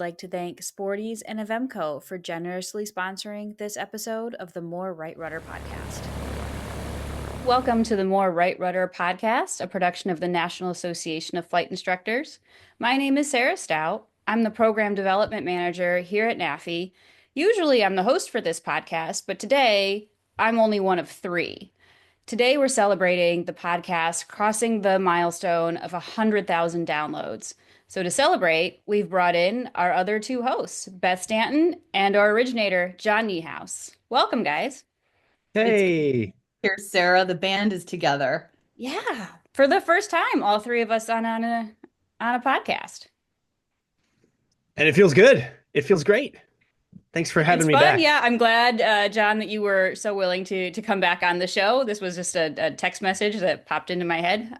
like to thank Sporties and Avemco for generously sponsoring this episode of the More Right Rudder podcast. Welcome to the More Right Rudder podcast, a production of the National Association of Flight Instructors. My name is Sarah Stout. I'm the Program Development Manager here at NAFI. Usually I'm the host for this podcast, but today I'm only one of three. Today we're celebrating the podcast crossing the milestone of 100,000 downloads. So to celebrate, we've brought in our other two hosts, Beth Stanton and our originator, John Niehaus. Welcome, guys. It's Hey, here, Sarah. The band is together. Yeah, for the first time, all three of us on a podcast. and it feels good. It feels great. Thanks for having It's me fun. back. Yeah, I'm glad, John, that you were so willing to come back on the show. This was just a text message that popped into my head,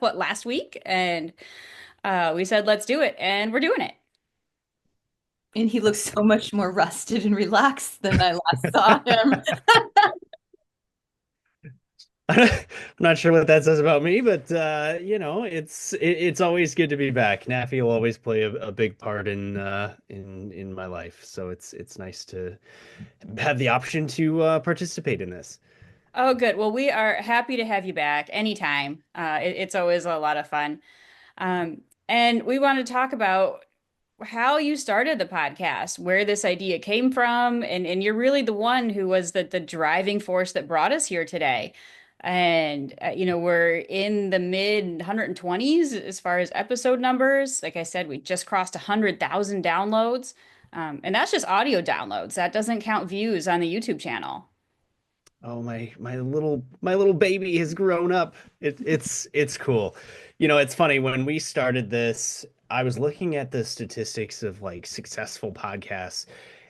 last week, and we said let's do it, and we're doing it. And he looks so much more rested and relaxed than I last saw him. I'm not sure what that says about me, but it's always good to be back. NAFI will always play a big part in my life, so it's nice to have the option to participate in this. Oh, good. Well, we are happy to have you back anytime. It's always a lot of fun. And we want to talk about how you started the podcast, where this idea came from, and you're really the one who was the driving force that brought us here today. And we're in the mid 120s as far as episode numbers. Like I said, we just crossed 100,000 downloads. And that's just audio downloads. That doesn't count views on the YouTube channel. Oh, my little baby has grown up. It's cool. It's funny when we started this, I was looking at the statistics of like successful podcasts,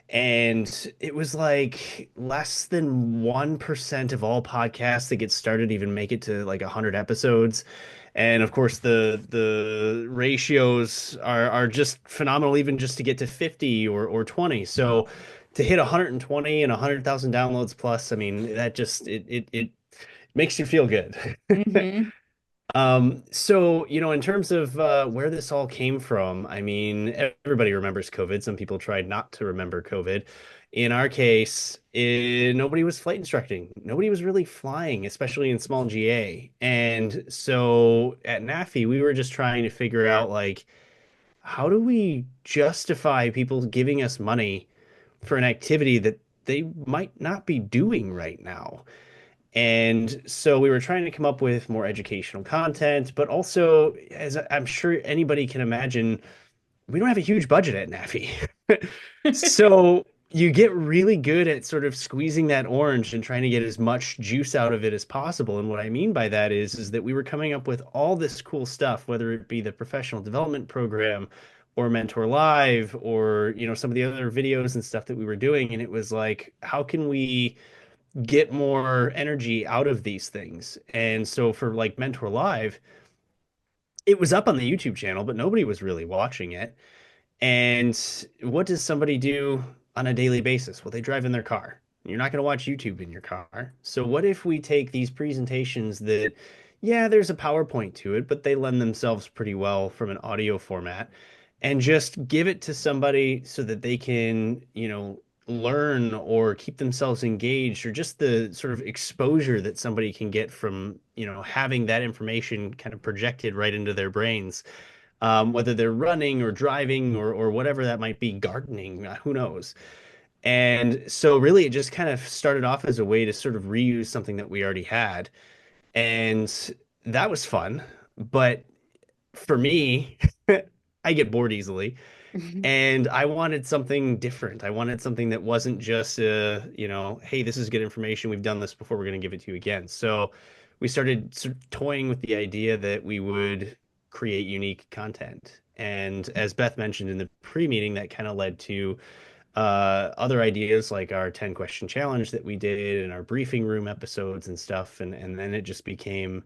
and it was like less than 1% of all podcasts that get started even make it to like 100 episodes. And of course the ratios are just phenomenal even just to get to 50 or 20. So to hit 120 and 100,000 downloads plus, I mean, that just it makes you feel good. Hmm. So, in terms of where this all came from, I mean, everybody remembers COVID. Some people tried not to remember COVID. In our case, nobody was flight instructing. Nobody was really flying, especially in small GA. And so at NAFI, we were just trying to figure out like, how do we justify people giving us money for an activity that they might not be doing right now? And so we were trying to come up with more educational content, but also, as I'm sure anybody can imagine, we don't have a huge budget at NAFI. So you get really good at sort of squeezing that orange and trying to get as much juice out of it as possible. And what I mean by that is that we were coming up with all this cool stuff, whether it be the professional development program or Mentor Live or, some of the other videos and stuff that we were doing. And it was like, how can we get more energy out of these things? And so for like Mentor Live, it was up on the YouTube channel, but nobody was really watching it. And what does somebody do on a daily basis? Well, they drive in their car. You're not going to watch YouTube in your car. So what if we take these presentations that, yeah, there's a PowerPoint to it, but they lend themselves pretty well from an audio format, and just give it to somebody so that they can, learn or keep themselves engaged, or just the sort of exposure that somebody can get from, having that information kind of projected right into their brains, whether they're running or driving or whatever that might be, gardening, who knows? And so really it just kind of started off as a way to sort of reuse something that we already had. And that was fun. But for me, I get bored easily. And I wanted something different. I wanted something that wasn't just, hey, this is good information. We've done this before. We're going to give it to you again. So we started sort of toying with the idea that we would create unique content. And as Beth mentioned in the pre-meeting, that kind of led to other ideas like our 10 question challenge that we did and our briefing room episodes and stuff. And then it just became,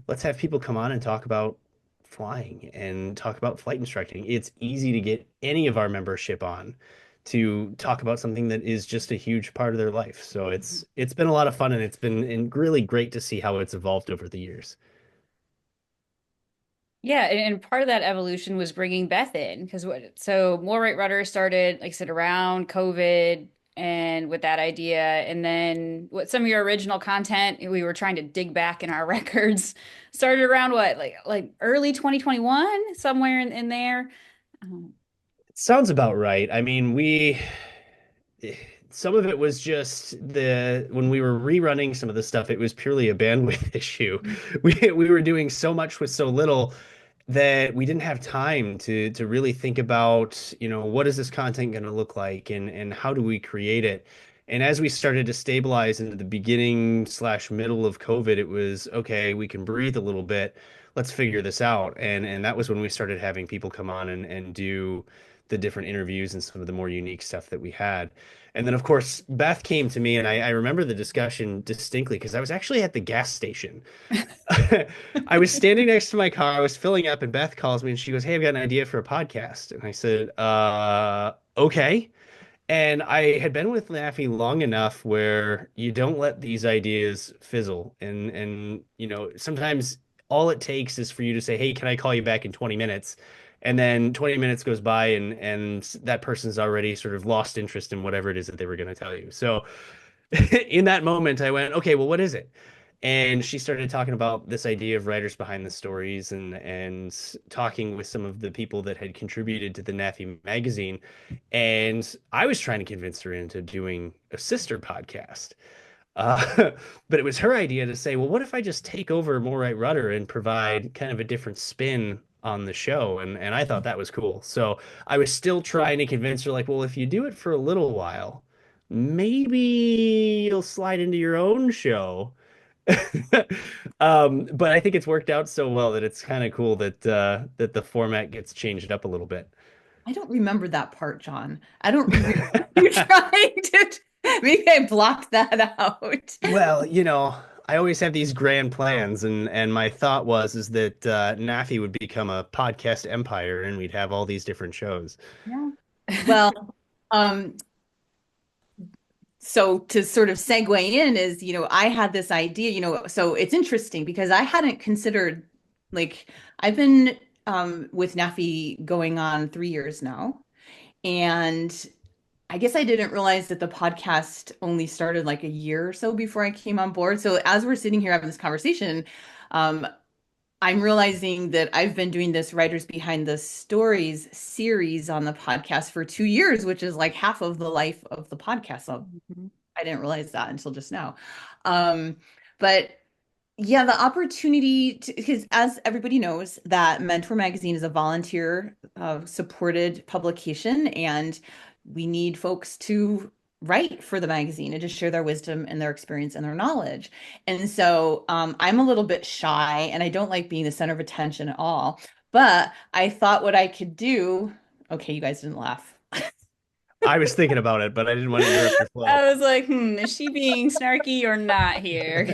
let's have people come on and talk about flying and talk about flight instructing. It's easy to get any of our membership on to talk about something that is just a huge part of their life. So it's been a lot of fun, and it's been really great to see how it's evolved over the years. Yeah, and part of that evolution was bringing Beth in because so More Right Rudder started, like I said, around COVID and with that idea, and then what some of your original content we were trying to dig back in our records started around what like early 2021, somewhere in there. Um, Sounds about right. I mean, some of it was just when we were rerunning some of the stuff, it was purely a bandwidth issue. We were doing so much with so little that we didn't have time to really think about, what is this content going to look like and how do we create it? And as we started to stabilize into the beginning slash middle of COVID, it was okay, we can breathe a little bit. Let's figure this out. And that was when we started having people come on and do the different interviews and some of the more unique stuff that we had. And then, of course, Beth came to me, and I remember the discussion distinctly because I was actually at the gas station. I was standing next to my car, I was filling up, and Beth calls me and she goes, "Hey, I've got an idea for a podcast." And I said, okay. And I had been with NAFI long enough where you don't let these ideas fizzle. And sometimes all it takes is for you to say, "Hey, can I call you back in 20 minutes?" And then 20 minutes goes by and that person's already sort of lost interest in whatever it is that they were going to tell you. So in that moment, I went, okay, well, what is it? And she started talking about this idea of writers behind the stories and talking with some of the people that had contributed to the NAFI magazine. And I was trying to convince her into doing a sister podcast. Uh, but it was her idea to say, well, what if I just take over More Right Rudder and provide kind of a different spin on the show? And I thought that was cool. So I was still trying to convince her, like, well, if you do it for a little while, maybe you'll slide into your own show. But I think it's worked out so well that it's kind of cool that the format gets changed up a little bit. I don't remember that part, John. I don't remember you trying to. Maybe I blocked that out. Well, I always have these grand plans, and my thought is that NAFI would become a podcast empire, and we'd have all these different shows. Yeah. Well, um, so to sort of segue in is, I had this idea, so it's interesting because I hadn't considered, like, I've been with NAFI going on 3 years now. And I guess I didn't realize that the podcast only started like a year or so before I came on board. So as we're sitting here having this conversation, um, I'm realizing that I've been doing this Writers Behind the Stories series on the podcast for 2 years, which is like half of the life of the podcast. So Mhm. I didn't realize that until just now. Um, but yeah, the opportunity to, because as everybody knows, that Mentor Magazine is a volunteer supported publication, and we need folks to write for the magazine and to share their wisdom and their experience and their knowledge. And so I'm a little bit shy and I don't like being the center of attention at all. But I thought what I could do, okay, you guys didn't laugh. I was thinking about it, but I didn't want to interrupt your flow. I was like, is she being snarky or not here?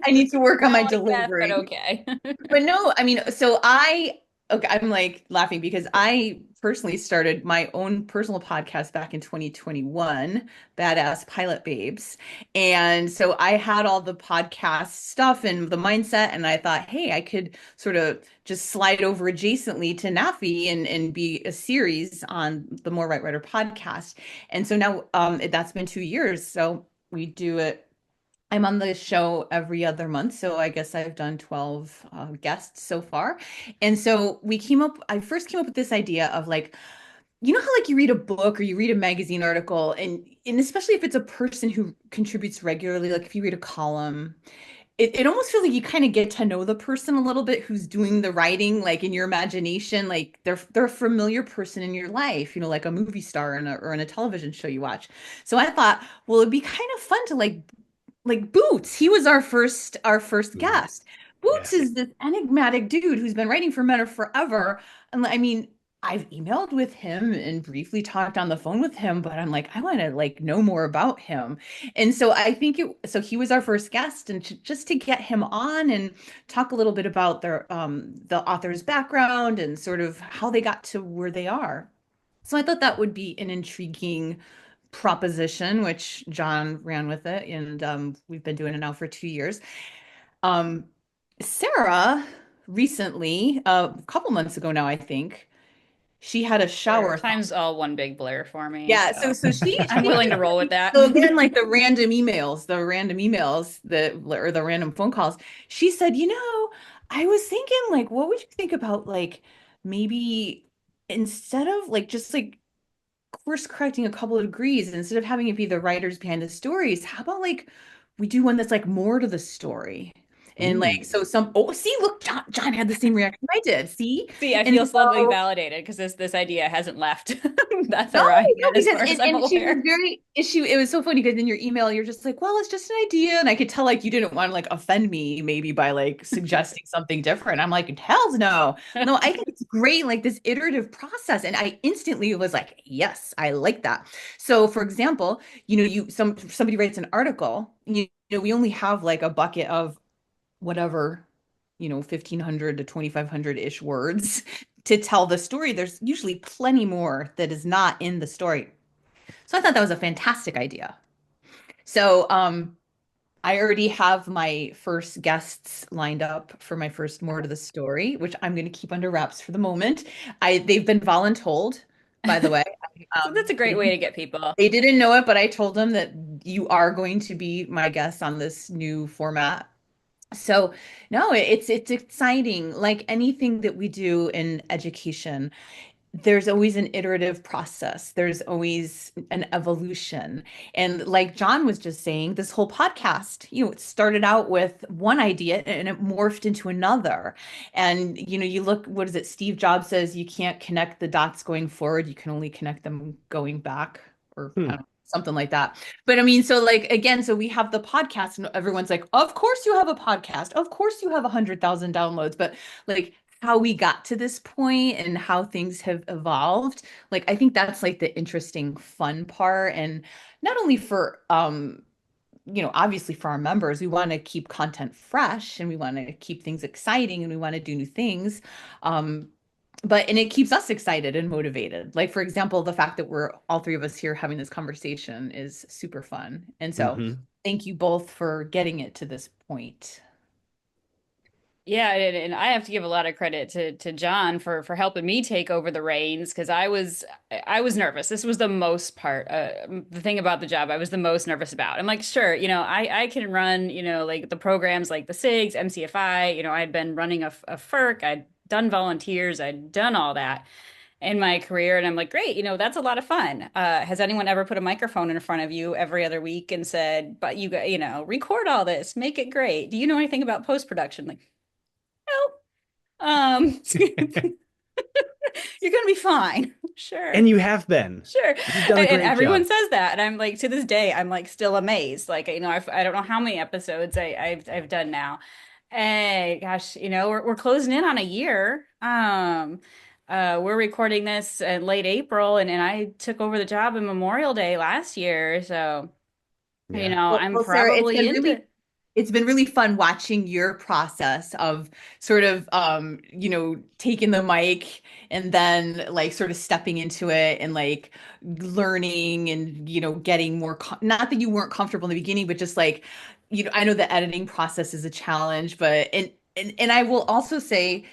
I need to work on my Not like that, but delivery. okay. But no, I mean, okay, I'm like laughing because I personally started my own personal podcast back in 2021, Badass Pilot Babes. And so I had all the podcast stuff and the mindset, and I thought, hey, I could sort of just slide over adjacently to NAFI and be a series on the More Right Writer podcast. And so now that's been 2 years. So we do it. I'm on the show every other month, so I guess I've done 12 guests so far. And so I first came up with this idea of like, how like you read a book or you read a magazine article, and especially if it's a person who contributes regularly, like if you read a column, it almost feels like you kind of get to know the person a little bit who's doing the writing, like in your imagination, like they're a familiar person in your life, like a movie star or in a television show you watch. So I thought, well, it'd be kind of fun to like Boots. He was our first Mm, guest. yeah. Boots is this enigmatic dude who's been writing for Mentor forever. And I mean, I've emailed with him and briefly talked on the phone with him, but I'm like, I want to like know more about him. And so I think so he was our first guest, and just to get him on and talk a little bit about the author's background and sort of how they got to where they are. So I thought that would be an intriguing proposition, which John ran with it, and we've been doing it now for 2 years. Um, Sarah, recently, a couple months ago now, I think, she had a Sure. shower. Time's all one big blur for me, Yeah, so she I'm willing to roll with that. so again, like the random phone calls. She said, I was thinking, like, what would you think about, like, maybe instead of like just like course correcting a couple of degrees, instead of having it be the writers behind the stories, how about like we do one that's like more to the story? And like, Ooh. so see, look, John had the same reaction I did. See? See, I And feel slightly so validated because this idea hasn't left. That's no, where I'm no, at as because far as I'm and she was aware. very it was so funny because in your email you're just like, well, it's just an idea. And I could tell like you didn't want to like offend me maybe by like suggesting something different. I'm like, hell's no. No, I think it's great, like this iterative process. And I instantly was like, yes, I like that. So for example, somebody writes an article, we only have like a bucket of whatever, 1,500 to 2,500-ish words to tell the story. There's usually plenty more that is not in the story. So I thought that was a fantastic idea. So I already have my first guests lined up for my first more to the story, which I'm going to keep under wraps for the moment. They've been voluntold, by the way. So that's a great way to get people. They didn't know it, but I told them that you are going to be my guest on this new format. So no, it's exciting. Like anything that we do in education, there's always an iterative process. There's always an evolution. And like John was just saying, this whole podcast, it started out with one idea and it morphed into another. And you look, what is it? Steve Jobs says you can't connect the dots going forward, you can only connect them going back, or I Hmm. don't know, something like that. But I mean, so like again, so we have the podcast and everyone's like, of course you have a podcast. Of course you have 100,000 downloads, but like how we got to this point and how things have evolved, like I think that's like the interesting fun part. And not only for obviously for our members, we want to keep content fresh and we want to keep things exciting and we want to do new things. um and it keeps us excited and motivated. Like for example, the fact that we're all three of us here having this conversation is super fun. And so Hmm. thank you both for getting it to this point. Yeah, and I have to give a lot of credit to John for helping me take over the reins because I was nervous. This was the most part, the thing about the job I was the most nervous about. I'm like, sure, I can run, like the programs like the SIGs, MCFI. I'd been running a FERC, I'd done volunteers, I'd done all that in my career, and I'm like, great, that's a lot of fun. Has anyone ever put a microphone in front of you every other week and said, but you got, record all this, make it great? Do you know anything about post production? Like, no. You're gonna be fine. Sure. And you have been. Sure. You've done a And great everyone job. says that. And I'm like, to this day, I'm like still amazed. Like, I don't know how many episodes I've done now. Hey, gosh, we're closing in on a year. We're recording this in late April, and I took over the job on Memorial Day last year. So, Yeah. I'm Well, Sarah, probably into. it's been really fun watching your process of sort of taking the mic and then like sort of stepping into it and like learning and getting more not that you weren't comfortable in the beginning, but just like I know the editing process is a challenge, but and I will also say,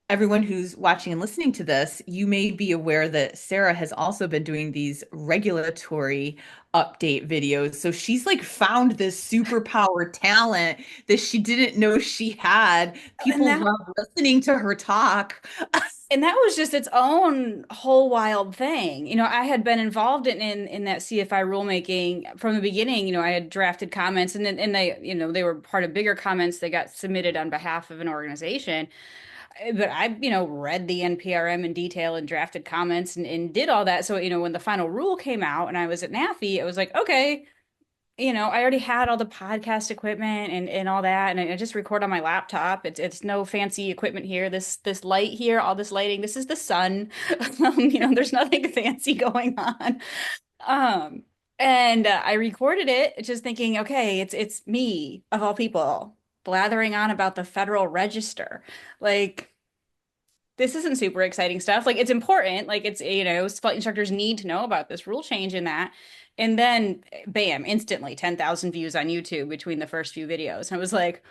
everyone who's watching and listening to this, you may be aware that Sarah has also been doing these regulatory update videos. So she's like found this superpower talent that she didn't know she had. And People that love listening to her talk. And that was just its own whole wild thing. I had been involved in that CFI rulemaking from the beginning. I had drafted comments, and then they, they were part of bigger comments that got submitted on behalf of an organization. But I, read the NPRM in detail and drafted comments and did all that. So, when the final rule came out and I was at NAFI, it was like, okay, I already had all the podcast equipment and all that, and I just record on my laptop. It's no fancy equipment here. This light here, all this lighting, this is the sun. There's nothing fancy going on. Um, and I recorded it, just thinking, okay, it's me of all people blathering on about the Federal Register, like. This isn't super exciting stuff. Like it's important. Like it's, flight instructors need to know about this rule change and that. And then bam, instantly 10,000 views on YouTube between the first few videos. And I was like,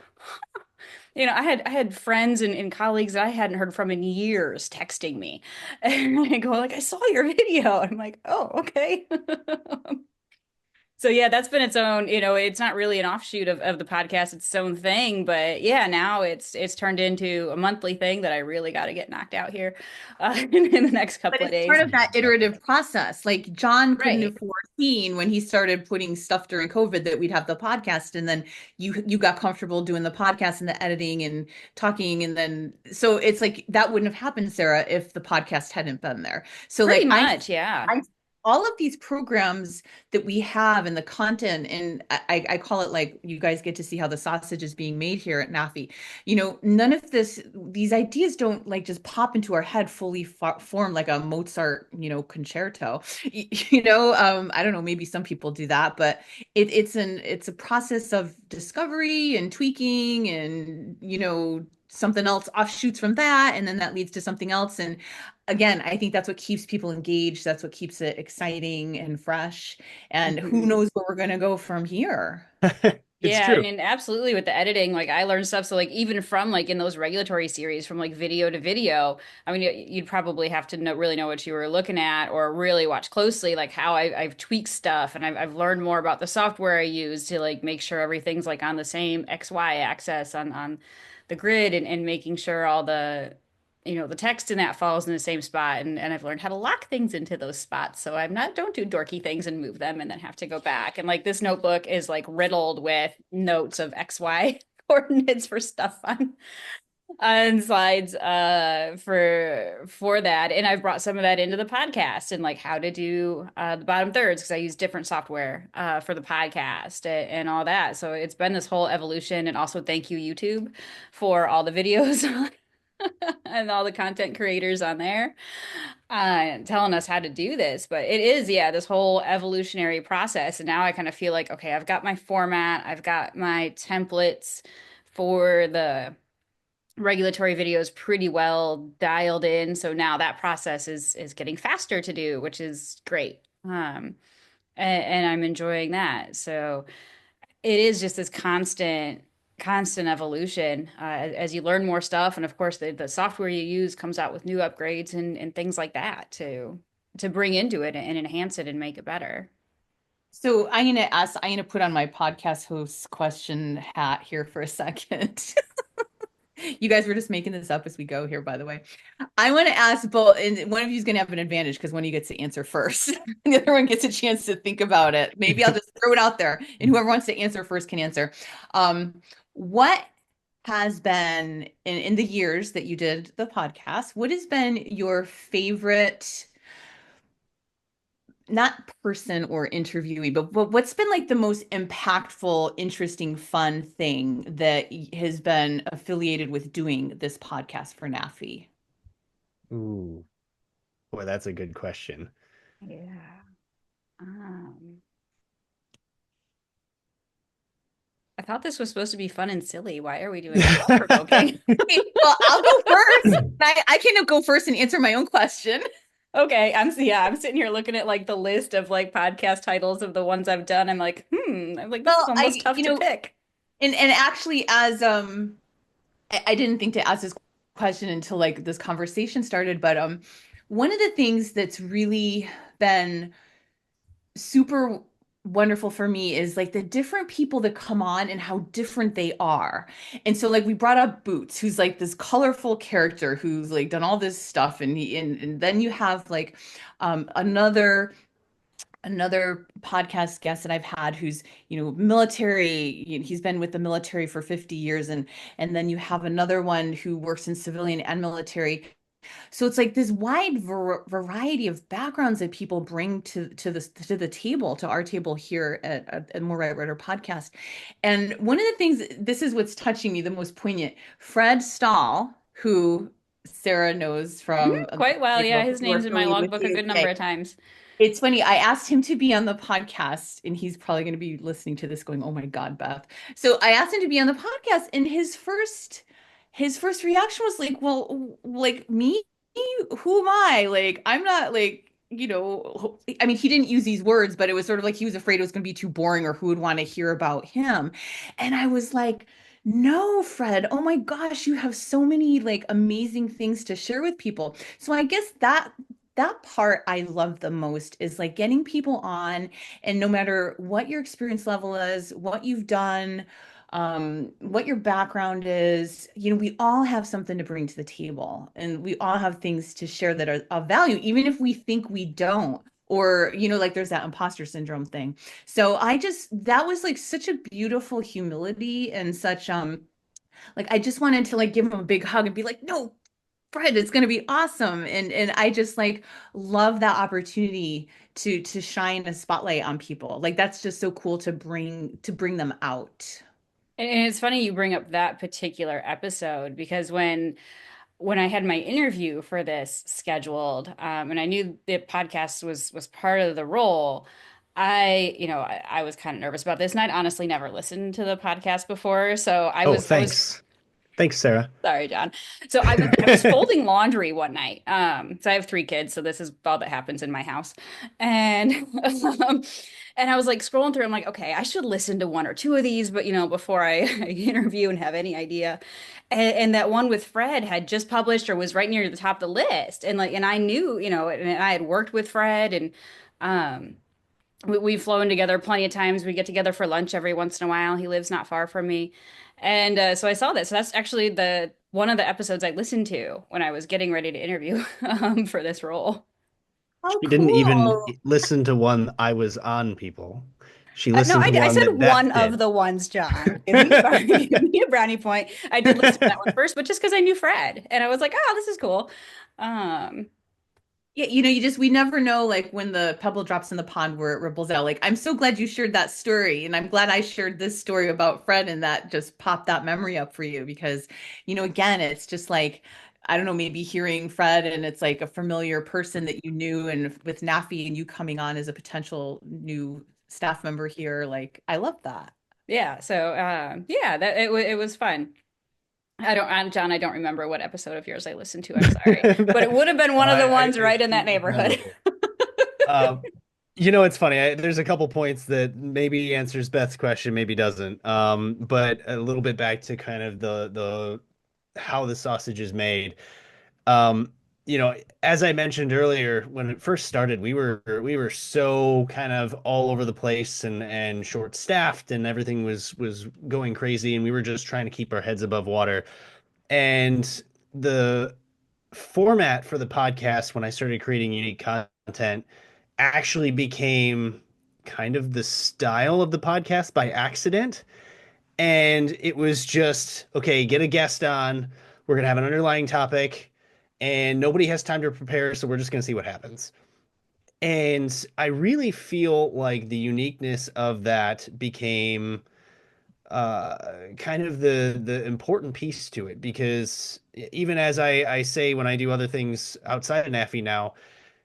I had friends and colleagues that I hadn't heard from in years texting me. And I go like, I saw your video. I'm like, oh, okay. So yeah, that's been its own, it's not really an offshoot of the podcast, it's its own thing, but yeah, now it's turned into a monthly thing that I really got to get knocked out here in the next But couple of it's part days. of that iterative process. Like John couldn't Right. have foreseen when he started putting stuff during COVID that we'd have the podcast, and then you got comfortable doing the podcast and the editing and talking, and then so it's like that wouldn't have happened, Sarah, if the podcast hadn't been there. So Pretty like much, yeah. I all of these programs that we have and the content, and I call it like you guys get to see how the sausage is being made here at NAFI. None of these ideas don't like just pop into our head fully formed like a Mozart, concerto. I don't know, maybe some people do that, but it's a process of discovery and tweaking and, something else offshoots from that, and then that leads to something else. And again, I think that's what keeps people engaged. That's what keeps it exciting and fresh. And who Mhm. knows where we're going to go from here? It's Yeah, true. and absolutely with the editing, like I learned stuff. So like even from like in those regulatory series, from like video to video, I mean, you'd probably have to really know what you were looking at or really watch closely, like how I've tweaked stuff and I've learned more about the software I use to like make sure everything's like on the same XY axis on the grid and making sure all the text in that falls in the same spot. And I've learned how to lock things into those spots. So don't do dorky things and move them and then have to go back. And like this notebook is like riddled with notes of XY coordinates for stuff on slides for that. And I've brought some of that into the podcast and like how to do the bottom thirds because I use different software for the podcast and all that. So it's been this whole evolution. And also thank you, YouTube, for all the videos and all the content creators on there telling us how to do this. But it is, yeah, this whole evolutionary process. And now I kind of feel like, okay, I've got my format, I've got my templates for the regulatory videos pretty well dialed in. So now that process is getting faster to do, which is great. And I'm enjoying that. So it is just this constant evolution as you learn more stuff, and of course the software you use comes out with new upgrades and things like that to bring into it and enhance it and make it better. So I'm gonna put on my podcast host question hat here for a second. You guys were just making this up as we go here, by the way. I want to ask both, and one of you is going to have an advantage because one of you gets to answer first. The other one gets a chance to think about it. Maybe I'll just throw it out there, and whoever wants to answer first can answer. What has been in the years that you did the podcast, what has been your favorite, not person or interviewee, but what's been like the most impactful, interesting, fun thing that has been affiliated with doing this podcast for NAFI? Ooh, boy, that's a good question. Yeah. Um, I thought this was supposed to be fun and silly. Why are we doing thought provoking? Well, I'll go first. I can go first and answer my own question. Okay, I'm sitting here looking at like the list of like podcast titles of the ones I've done. I'm like, this is Well, almost tough to pick. and actually, as I didn't think to ask this question until like this conversation started, but one of the things that's really been super wonderful for me is like the different people that come on and how different they are. And so like we brought up Boots, who's like this colorful character who's like done all this stuff, and then you have like another podcast guest that I've had who's, military, he's been with the military for 50 years, and then you have another one who works in civilian and military. So it's like this wide variety of backgrounds that people bring to the table, to our table here at More Right Writer podcast. And one of the things, this is what's touching me the most poignant. Fred Stahl, who Sarah knows Mhm, from quite well. Yeah, his who are name's in my affiliated with logbook a you. good number Okay. of times. It's funny. I asked him to be on the podcast, and he's probably going to be listening to this going, "Oh my God, Beth." So I asked him to be on the podcast, and his first reaction was like, "Well, like me? Who am I? Like, I'm not like, I mean, he didn't use these words, but it was sort of like he was afraid it was going to be too boring or who would want to hear about him." And I was like, No, Fred. Oh my gosh, you have so many like amazing things to share with people. So I guess that part I love the most is like getting people on, and no matter what your experience level is, what you've done, what your background is, we all have something to bring to the table, and we all have things to share that are of value, even if we think we don't. Or, like there's that imposter syndrome thing. So that was like such a beautiful humility, and such like I just wanted to like give him a big hug and be like, no, Fred, it's gonna be awesome. And I just like love that opportunity to shine a spotlight on people. Like that's just so cool to bring them out. And it's funny you bring up that particular episode because when I had my interview for this scheduled, and I knew the podcast was part of the role, I was kind of nervous about this, and I'd honestly never listened to the podcast before, so Oh, I was thanks. Thanks, Sarah. sorry, John. So I was folding laundry one night. So I have three kids, so this is all that happens in my house. And and I was like scrolling through, I'm like, okay, I should listen to one or two of these, but before I interview and have any idea. And that one with Fred had just published or was right near the top of the list. And I knew, and I had worked with Fred and um we've flown together plenty of times. We get together for lunch every once in a while. He lives not far from me. And so I saw this. So that's actually the one of the episodes I listened to when I was getting ready to interview for this role. Oh, She didn't even cool. listen to one I was on, people. She No, listened to I one said that one Beth of did. the ones, John. Give me a brownie point. I did listen to that one first, but just because I knew Fred, and I was like, oh, this is cool. Um, Yeah, we never know like when the pebble drops in the pond where it ripples out. Like, I'm so glad you shared that story. And I'm glad I shared this story about Fred, and that just popped that memory up for you because, again, it's just like, I don't know, maybe hearing Fred and it's like a familiar person that you knew, and with NAFI and you coming on as a potential new staff member here. Like, I love that. yeah. So yeah, that it was fun. John, I don't remember what episode of yours I listened to. I'm sorry, but it would have been No, one of the ones it's right in that it's neighborhood. memorable. Um, it's funny. There's a couple points that maybe answers Beth's question, maybe doesn't. But a little bit back to kind of the how the sausage is made. Um, as I mentioned earlier, when it first started, we were so kind of all over the place and short staffed, and everything was going crazy, and we were just trying to keep our heads above water. And the format for the podcast, when I started creating unique content, actually became kind of the style of the podcast by accident. And it was just, okay, get a guest on. We're going to have an underlying topic, and nobody has time to prepare. So we're just going to see what happens. And I really feel like the uniqueness of that became kind of the important piece to it, because even as I say when I do other things outside of NAFI now,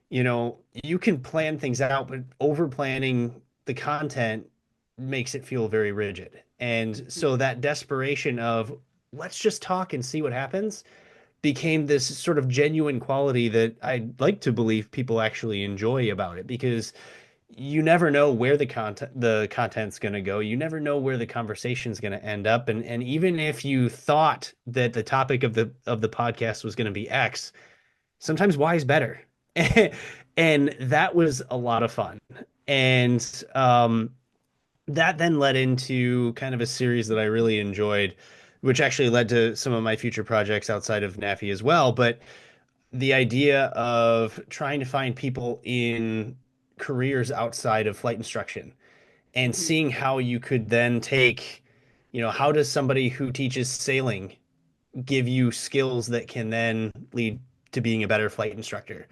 you can plan things out, but over planning the content makes it feel very rigid. And so that desperation of let's just talk and see what happens became this sort of genuine quality that I'd like to believe people actually enjoy about it, because you never know where the content's going to go. You never know where the conversation's going to end up. And even if you thought that the topic of the podcast was going to be X, sometimes Y is better. And that was a lot of fun. And that then led into kind of a series that I really enjoyed, which actually led to some of my future projects outside of NAFI as well. But the idea of trying to find people in careers outside of flight instruction and Mhm. seeing how you could then take, how does somebody who teaches sailing give you skills that can then lead to being a better flight instructor?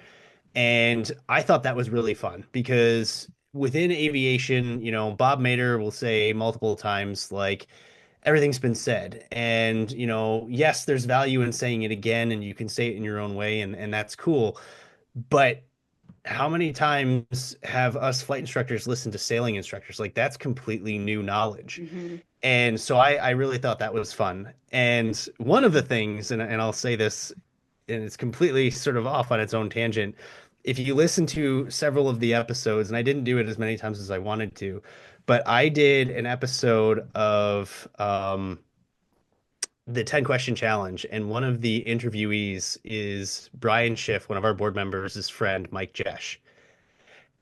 And I thought that was really fun because within aviation, Bob Mader will say multiple times, like, everything's been said. And, yes, there's value in saying it again, and you can say it in your own way, and that's cool. But how many times have us flight instructors listened to sailing instructors? Like, that's completely new knowledge. Mhm. And so I really thought that was fun. And one of the things, and I'll say this, and it's completely sort of off on its own tangent. If you listen to several of the episodes, and I didn't do it as many times as I wanted to, but I did an episode of the 10 question challenge, and one of the interviewees is Brian Schiff, one of our board members, his friend Mike Jesh.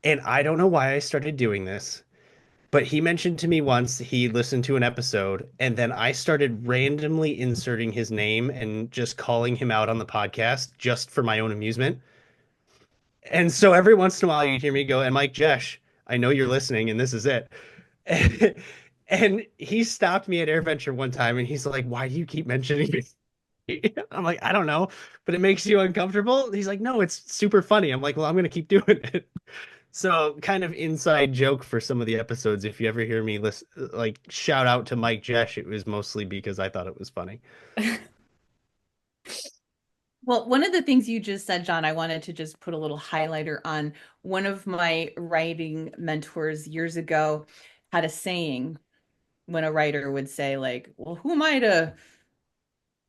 And I don't know why I started doing this, but he mentioned to me once he listened to an episode, and then I started randomly inserting his name and just calling him out on the podcast just for my own amusement. And so every once in a while you hear me go, and Mike Jesh, I know you're listening, and this is it. And he stopped me at AirVenture one time and he's like, why do you keep mentioning me? I'm like, I don't know, but it makes you uncomfortable. He's like, no, it's super funny. I'm like, well, I'm gonna keep doing it. So kind of inside joke for some of the episodes. If you ever hear me listen, like shout out to Mike Jesh, it was mostly because I thought it was funny. Well, one of the things you just said, John, I wanted to just put a little highlighter on. One of my writing mentors years ago had a saying when a writer would say, like, well, who am I to?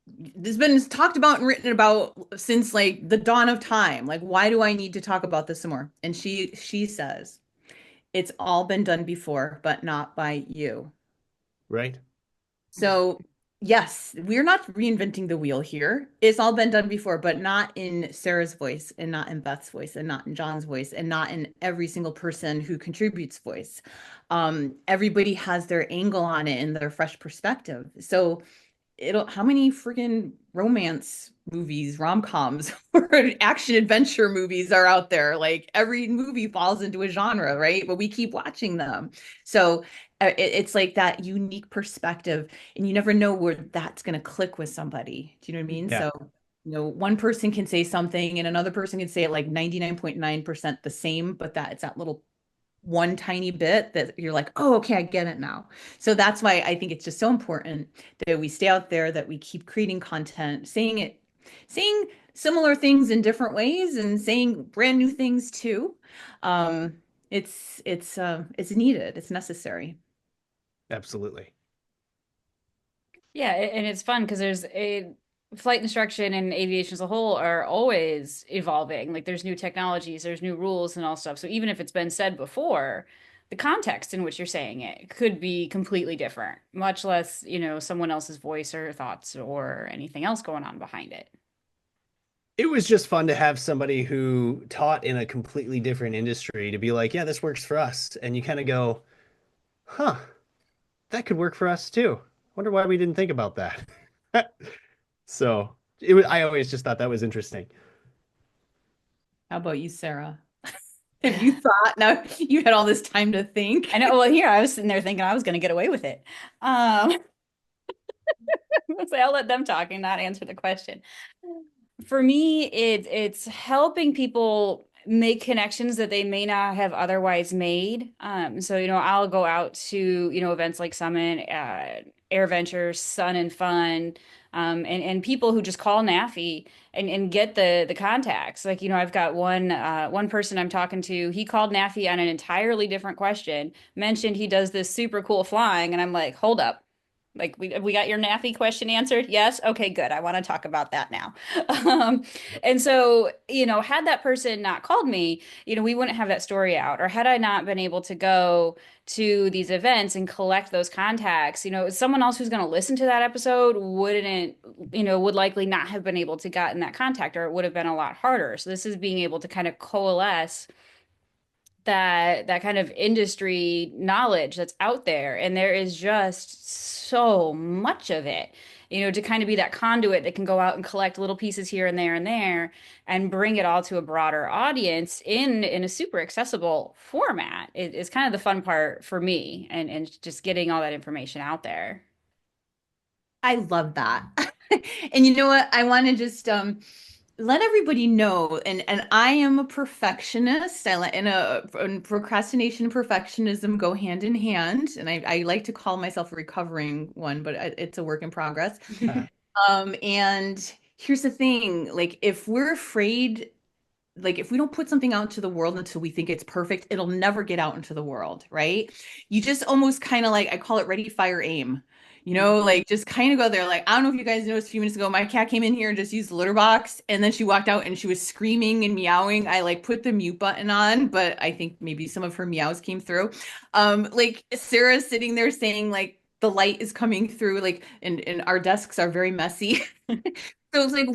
This has been talked about and written about since like the dawn of time. Like, why do I need to talk about this some more? And she says, it's all been done before, but not by you. Right? So, yes, we're not reinventing the wheel here. It's all been done before, but not in Sarah's voice, and not in Beth's voice, and not in John's voice, and not in every single person who contributes voice. Everybody has their angle on it and their fresh perspective. So, it'll how many freaking romance movies, rom-coms, or action adventure movies are out there? Like every movie falls into a genre, right? But we keep watching them. So it's like that unique perspective, and you never know where that's going to click with somebody. Do you know what I mean? Yeah. So, one person can say something and another person can say it like 99.9% the same, but that it's that little one tiny bit that you're like, oh, okay, I get it now. So that's why I think it's just so important that we stay out there, that we keep creating content, saying similar things in different ways and saying brand new things too. Um, it's needed, it's necessary. Absolutely. Yeah, and it's fun because there's a flight instruction and aviation as a whole are always evolving. Like there's new technologies, there's new rules and all stuff. So even if it's been said before, the context in which you're saying it could be completely different, much less, someone else's voice or thoughts or anything else going on behind it. It was just fun to have somebody who taught in a completely different industry to be like, yeah, this works for us. And you kind of go, huh, that could work for us too. Wonder why we didn't think about that. So I always just thought that was interesting. How about you, Sarah? Have you thought, now you had all this time to think? I know. Well, here I was sitting there thinking I was going to get away with it. So I'll let them talk and not answer the question. For me, it's helping people make connections that they may not have otherwise made. So I'll go out to events like Summit, Air Ventures, Sun and Fun, and people who just call NAFI and get the contacts. Like I've got one person I'm talking to. He called NAFI on an entirely different question, mentioned he does this super cool flying, and I'm like, hold up. Like we got your NAFI question answered? Yes. Okay, good. I want to talk about that now. Um, and so, had that person not called me, we wouldn't have that story out. Or had I not been able to go to these events and collect those contacts, someone else who's going to listen to that episode wouldn't, would likely not have been able to get in that contact, or it would have been a lot harder. So this is being able to kind of coalesce that kind of industry knowledge that's out there, and there is just so much of it, to kind of be that conduit that can go out and collect little pieces here and there and bring it all to a broader audience in a super accessible format is kind of the fun part for me, and just getting all that information out there. I love that. And you know what? I want to just let everybody know, and I am a perfectionist. I let and procrastination and perfectionism go hand in hand, and I like to call myself a recovering one, but it's a work in progress. And here's the thing, like if we're afraid, like if we don't put something out to the world until we think it's perfect, it'll never get out into the world, right? You just almost kind of like, I call it ready, fire, aim. Like just kind of go there. Like, I don't know if you guys noticed a few minutes ago, my cat came in here and just used the litter box, and then she walked out and she was screaming and meowing. I like put the mute button on, but I think maybe some of her meows came through. Like Sarah's sitting there saying like, the light is coming through, like, and our desks are very messy. So it's like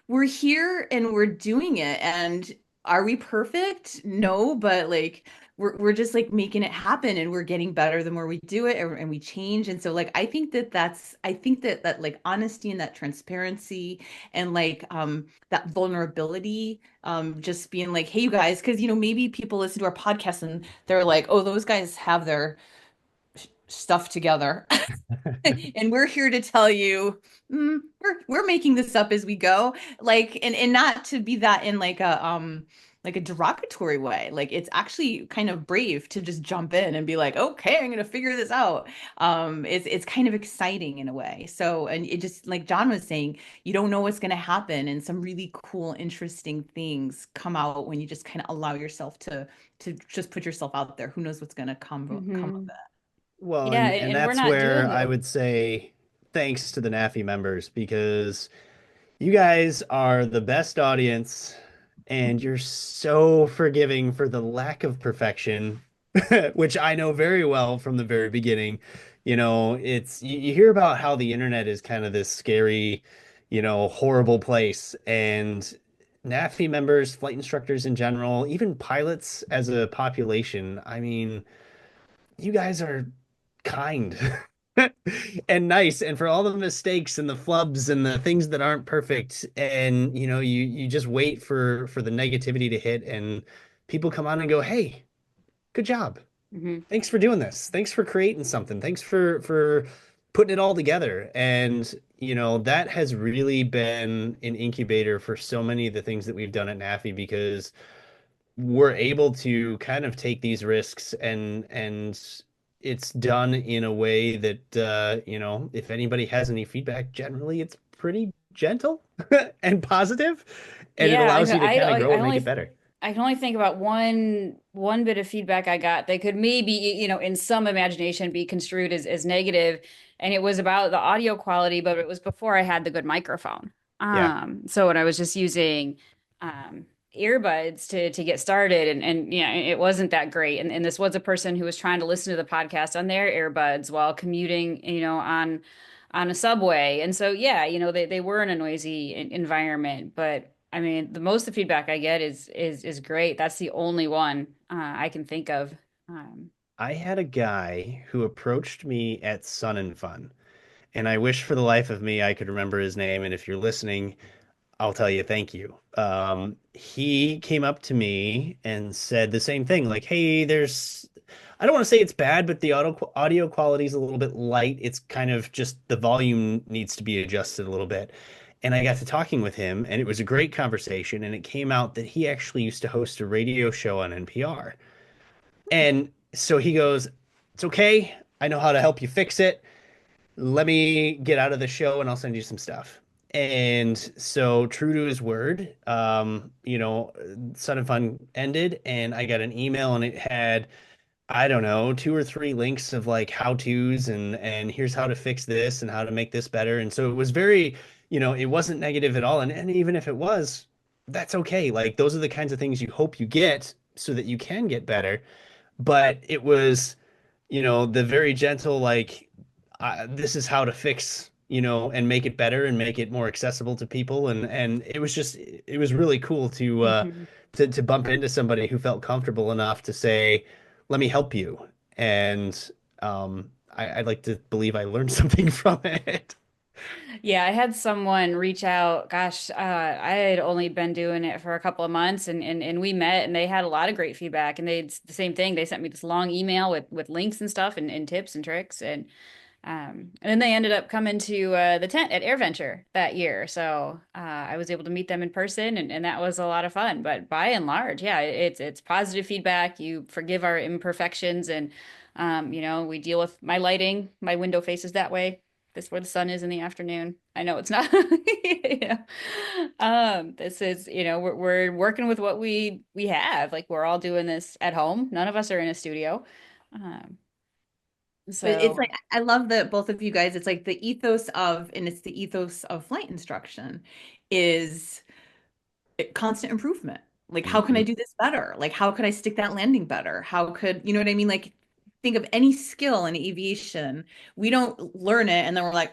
we're here and we're doing it. And are we perfect? No, but like we're just like making it happen, and we're getting better the more we do it, and we change. And so like I think that like honesty and that transparency and like that vulnerability, just being like, hey you guys, because maybe people listen to our podcast and they're like, oh, those guys have their stuff together. And we're here to tell you, we're making this up as we go. Like, and not to be that in like a derogatory way. Like, it's actually kind of brave to just jump in and be like, okay, I'm gonna figure this out. It's kind of exciting in a way. So, and it just, like John was saying, you don't know what's gonna happen, and some really cool, interesting things come out when you just kind of allow yourself to just put yourself out there. Who knows what's gonna come of Hmm. it. Well, Yeah, and and we're that's not where doing I the. would say thanks to the NAFI members because you guys are the best audience and you're so forgiving for the lack of perfection, which I know very well from the very beginning. You hear about how the internet is kind of this scary, horrible place. And NAFI members, flight instructors in general, even pilots as a population, I mean, you guys are kind and nice, and for all the mistakes and the flubs and the things that aren't perfect, and you just wait for the negativity to hit, and people come on and go, hey, good job, Mhm. thanks for doing this, thanks for creating something, thanks for putting it all together. And that has really been an incubator for so many of the things that we've done at NAFI, because we're able to kind of take these risks, and it's done in a way that if anybody has any feedback, generally it's pretty gentle and positive, and it Yeah, allows you to kind of grow and make it better. I can only think about one bit of feedback I got that could maybe, in some imagination be construed as negative, and it was about the audio quality, but it was before I had the good microphone. Yeah. So when I was just using um earbuds to get started, and it wasn't that great. And this was a person who was trying to listen to the podcast on their earbuds while commuting, on a subway. And so, yeah, they were in a noisy environment, but I mean, the most of the feedback I get is great. That's the only one I can think of. Um, I had a guy who approached me at Sun and Fun, and I wish for the life of me I could remember his name, and if you're listening, I'll tell you thank you. He came up to me and said the same thing, like, "Hey, I don't want to say it's bad, but the audio quality is a little bit light. It's kind of just the volume needs to be adjusted a little bit." And I got to talking with him, and it was a great conversation. And it came out that he actually used to host a radio show on NPR. And so he goes, "It's okay. I know how to help you fix it. Let me get out of the show and I'll send you some stuff." And so, true to his word, Sun and Fun ended, and I got an email, and it had, I don't know, two or three links of like how-tos, and here's how to fix this and how to make this better. And so it was very, it wasn't negative at all. And even if it was, that's okay. Like, those are the kinds of things you hope you get so that you can get better. But it was, the very gentle, like, this is how to fix, and make it better and make it more accessible to people. And it was really cool mhm. to bump into somebody who felt comfortable enough to say, let me help you. And I'd like to believe I learned something from it. Yeah, I had someone reach out. Gosh, I had only been doing it for a couple of months, and we met, and they had a lot of great feedback. And they the same thing. They sent me this long email with links and stuff, and tips and tricks. And then they ended up coming to the tent at AirVenture that year. So I was able to meet them in person, and that was a lot of fun. But by and large, yeah, it's positive feedback. You forgive our imperfections, and we deal with my lighting. My window faces that way. This is where the sun is in the afternoon. I know it's not. Yeah. This is, we're working with what we have. Like, we're all doing this at home. None of us are in a studio. Um, But it's so. like, I love that both of you guys, it's like and it's the ethos of flight instruction is constant improvement. Like, how can I Mhm. do this better? Like, how could I stick that landing better? How could, you know what I mean? Like, think of any skill in aviation, we don't learn it and then we're like,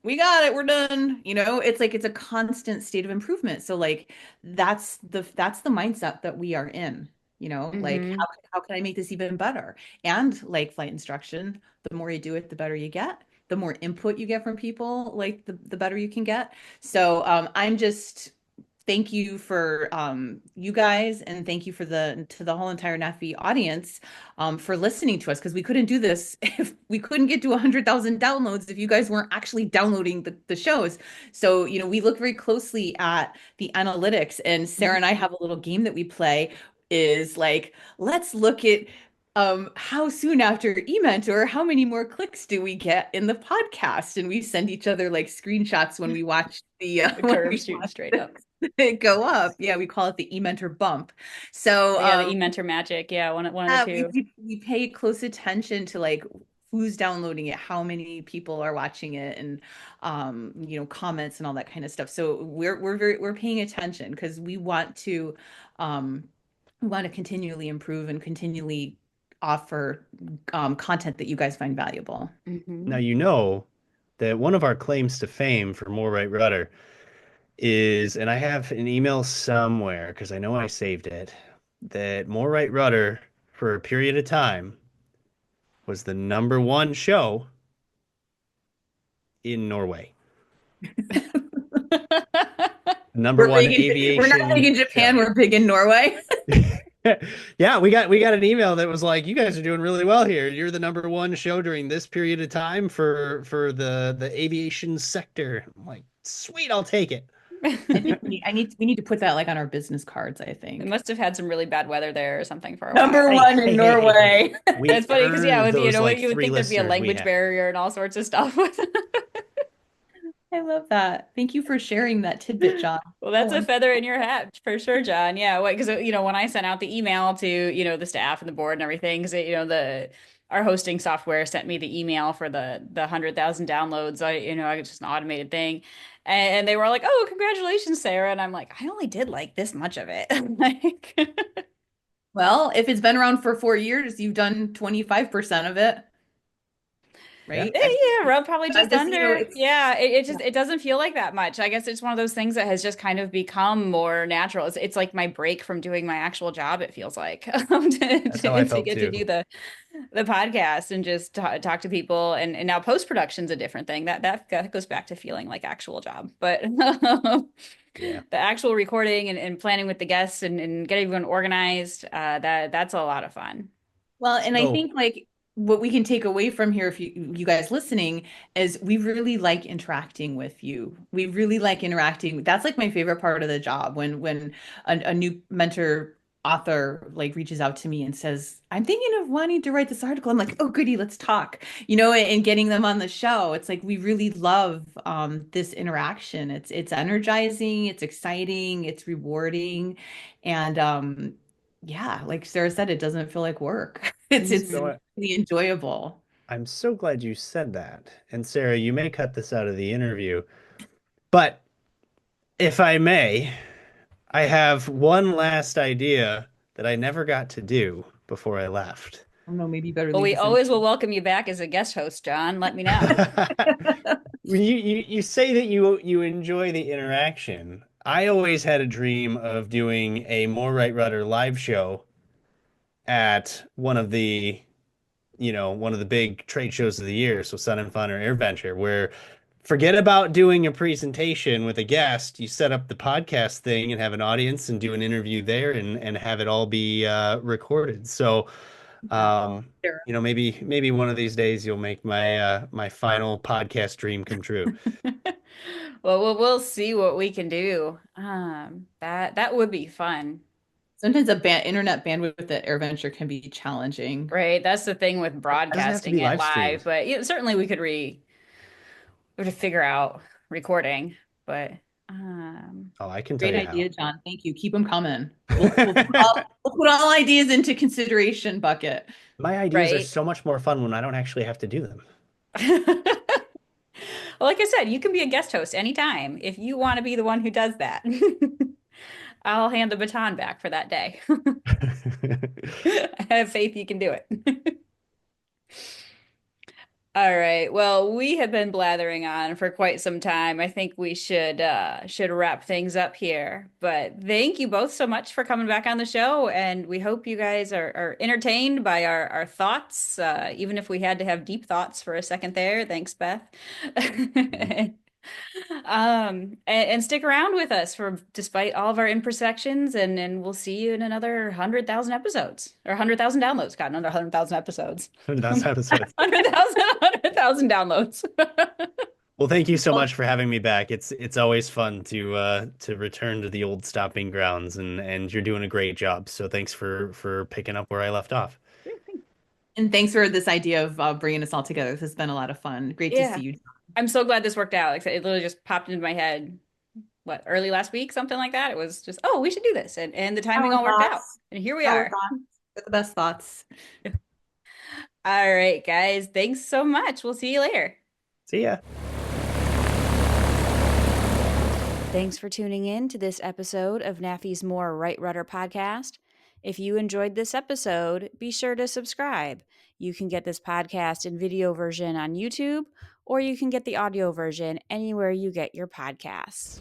we got it, we're done. It's like it's a constant state of improvement. So like that's the mindset that we are in. Like Hmm. how can I make this even better? And like flight instruction, the more you do it, the better you get. The more input you get from people, like the better you can get. So I'm just thank you for you guys, and thank you for the whole entire NAFI audience for listening to us, because we couldn't do this if we couldn't get to 100,000 downloads if you guys weren't actually downloading the shows. So we look very closely at the analytics, and Sarah and I have a little game that we play, is like, let's look at how soon after eMentor, how many more clicks do we get in the podcast? And we send each other like screenshots when we watch the The when curve we shooting watch straight up. it go up. Yeah, we call it the eMentor bump. So Oh, yeah, the e-mentor magic. Yeah, one of the we, two. we we pay close attention to like who's downloading it, how many people are watching it, and comments and all that kind of stuff. So we're paying attention because um we want to continually improve and continually offer content that you guys find valuable. Now Hmm. you know that one of our claims to fame for More Right Rudder is, and I have an email somewhere because I know I saved it, that More Right Rudder for a period of time was the number one show in Norway. Number We're one big we're not big aviation in Japan, show. we're big in Norway. Yeah, we got an email that was like, "You guys are doing really well here. You're the number one show during this period of time for the aviation sector." I'm like, "Sweet, I'll take it." I think we need to put that like on our business cards, I They think. must have had some really bad weather there or something for a Number while. Hey, one in hey, hey, hey, hey. Norway. We It's funny because yeah, earned with those like you would three think there'd be a listeners we language have. barrier and all sorts of stuff. I love that. Thank you for sharing that tidbit, John. Well, So that's a feather in wonderful. your hat for sure, John. Yeah, because when I sent out the email to the staff and the board and everything, because the our hosting software sent me the email for the 100,000 downloads. I it's just an automated thing, and they were like, "Oh, congratulations, Sarah!" And I'm like, "I only did like this much of it." Like, Well, if it's been around for 4 years, you've done 25% of it, Yeah. right? yeah, yeah, probably I'm just just, under. it's Yeah, it yeah. just it doesn't feel like that much. I guess it's one of those things that has just kind of become more natural. It's like my break from doing my actual job, it feels like, That's how I to felt get to too. do the podcast and just talk to people. And now post production's a different thing. That goes back to feeling like actual job. But the Yeah. actual recording and planning with the guests and getting everyone organized, that's a lot of fun. Well, and I So think like what we can take away from here, if you guys listening, is we really like interacting with you. We really like interacting. That's like my favorite part of the job, when a new mentor author like reaches out to me and says, "I'm thinking of wanting to write this article." I'm like, "Oh, goody, let's talk." And getting them on the show. It's like we really love this interaction. It's energizing, it's exciting, it's rewarding, and yeah, like Sarah said, it doesn't feel like work. It's so Mhm. really enjoyable. I'm so glad you said that. And Sarah, you may cut this out of the interview, but if I may, I have one last idea that I never got to do before I left. I don't know, maybe you better Well, leave we this in. always will welcome you back as a guest host, John. Let me know. When you say that you enjoy the interaction, I always had a dream of doing a More Right Rudder live show at one of the big trade shows of the year, so Sun and Fun or AirVenture, where forget about doing a presentation with a guest. You set up the podcast thing and have an audience and do an interview there and have it all be recorded. So, Wow. um, Sarah. maybe one of these days you'll make my final podcast dream come true. Well, we'll see what we can do. That would be fun, Sometimes a internet bandwidth at AirVenture can be challenging. right? That's the thing with It doesn't have to broadcasting be it live live, streamed. but certainly we would figure out recording. But Oh, I can tell Great you idea, how. John. Thank you. Keep them coming. We'll put all ideas into consideration bucket. My ideas are right. so much more fun when I don't actually have to do them. Well, like I said, you can be a guest host anytime if you want to be the one who does that. I'll hand the baton back for that day. I have faith you can do it. All right. Well, we have been blathering on for quite some time. I think we should wrap things up here. But thank you both so much for coming back on the show, and we hope you guys are entertained by our thoughts, even if we had to have deep thoughts for a second there. Thanks, Beth. And stick around with us for despite all of our imperfections, and we'll see you in another 100,000 episodes or 100,000 downloads. God, another 100,000 episodes. That's episodes. 100,000 downloads. Well, thank you so Well, much for having me back. It's always fun to return to the old stomping grounds, and you're doing a great job. So thanks for picking up where I left off. and thanks for this idea of bringing us all together. This has been a lot of fun. Great to Yeah. see you. I'm so glad this worked out. Like, it literally just popped into my head, what, early last week, something like that. It was just, oh, we should do this. And the timing Our all worked out. thoughts. And here we Our are. thoughts. They're the best thoughts. All right, guys. Thanks so much. We'll see you later. See ya. Thanks for tuning in to this episode of NAFI's More Right Rudder podcast. If you enjoyed this episode, be sure to subscribe. You can get this podcast in video version on YouTube, or you can get the audio version anywhere you get your podcasts.